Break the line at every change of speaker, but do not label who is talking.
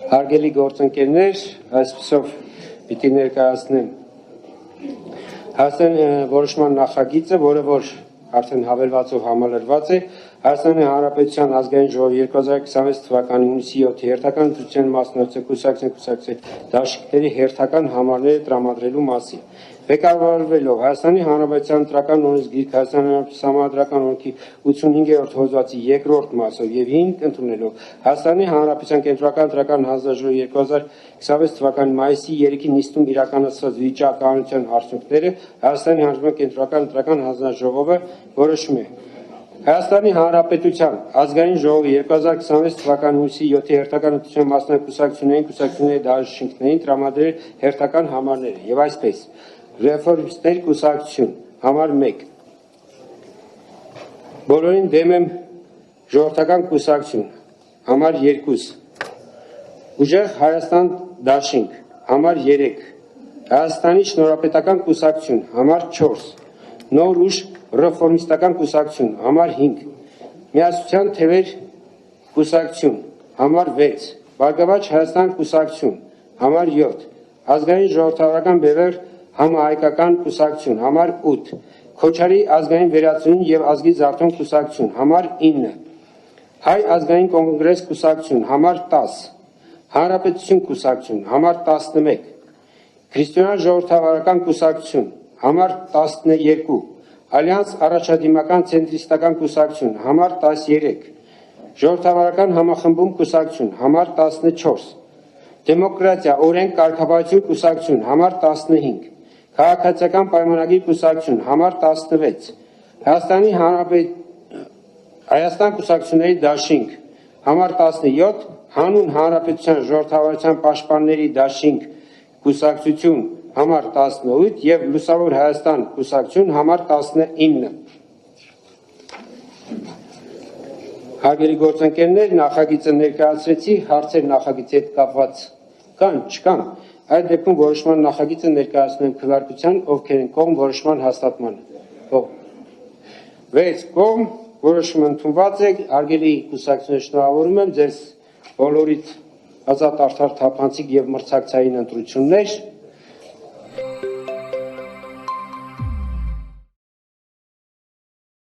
Հարգելի գործընկերներ, այսպիսով պիտի ներկայացնեմ Հայաստանի որոշման նախագիծը, որը որ արդեն հավելվածով համալրված է, Հայաստանի Հանրապետության ազգային ժողովի 2026 թվականի հունիսի 7-ի հերթական ընտրության մասնակցող կուսակցության դաշինքների հերթական համարները տրամադրելու մասին։ Ղեկավարվելով Հայաստանի Հանրապետության ընտրական օրենսգիրք Հայաստանի Հանրապետության Համանդրական օրենքի 85-րդ հոդվածի 2-րդ մասով եւ 5 ընդունելով Հայաստանի Հանրապետության կենտրոնական ընտրական հանձնաժողովի 2026 թվականի մայիսի 3-ի նիստում իրականացված վիճակահանության արդյունքները Հայաստանի Հանրապետության կենտրոնական ընտրական հանձնաժողովը որոշում է Հայաստանի Հանրապետության ազգային ժողովի 2026 թվականի հունիսի 7-ի հերթական ընտրության մասնակցություններին կուսակցությունների դաշինքներին տրամադրել հերթական համարները եւ այսպես Ռեֆորմիստների կուսակցություն համար 1 Բոլորին դեմ եմ ժողովրդական կուսակցություն համար 2 Ուժեղ Հայաստան դաշինք համար 3 Հայաստանի շնորհապետական կուսակցություն համար 4 Նոր ուժ ռեֆորմիստական կուսակցություն համար 5 Միասնության թևեր կուսակցություն համար 6 Բարգավաճ Հայաստան կուսակցություն համար 7 Ազգային ժողովրդավարական բևեռ համահայկական կուսակցություն համար 8 Քոչարի ազգային վերացում եւ ազգի զարթոնք կուսակցություն համար 9 Հայ ազգային կոնգրես կուսակցություն համար 10 Հանրապետություն կուսակցություն համար 11 Քրիստոնյա ժողովրդավարական կուսակցություն համար 12 Ալյանս առաջադիմական ցենտրիստական կուսակցություն համար 13 Ժողովրդավարական համախմբում կուսակցություն համար 14 Դեմոկրատիա օրենք կարգապահություն կուսակցություն համար 15 Քաղաքացիական պայմանագիր կուսակցություն համար 16 Հայաստան կուսակցությունների դաշինք համար 17 Հանուն Հանրապետության ժողովրդավարության պաշտպանների դաշինք կուսակցություն համար 18 եւ Լուսավոր Հայաստան կուսակցություն համար 19 Հարգելի գործընկերներ, նախագիծը ներկայացրեցի, հարցեր նախագիծի հետ կապված կան, չկան, այդ դեպքում որոշման նախագիծը ներկայացնում եմ քվեարկության, ովքեր են կողմ որոշման հաստատմանը։ 6 կողմ որոշումը ընդունված է, հարգելի կուսակցություններ, շնորհավորում եմ ձեզ բոլորիդ ազատ արդար թափանցիկ եւ մրցակցային ընտրություններ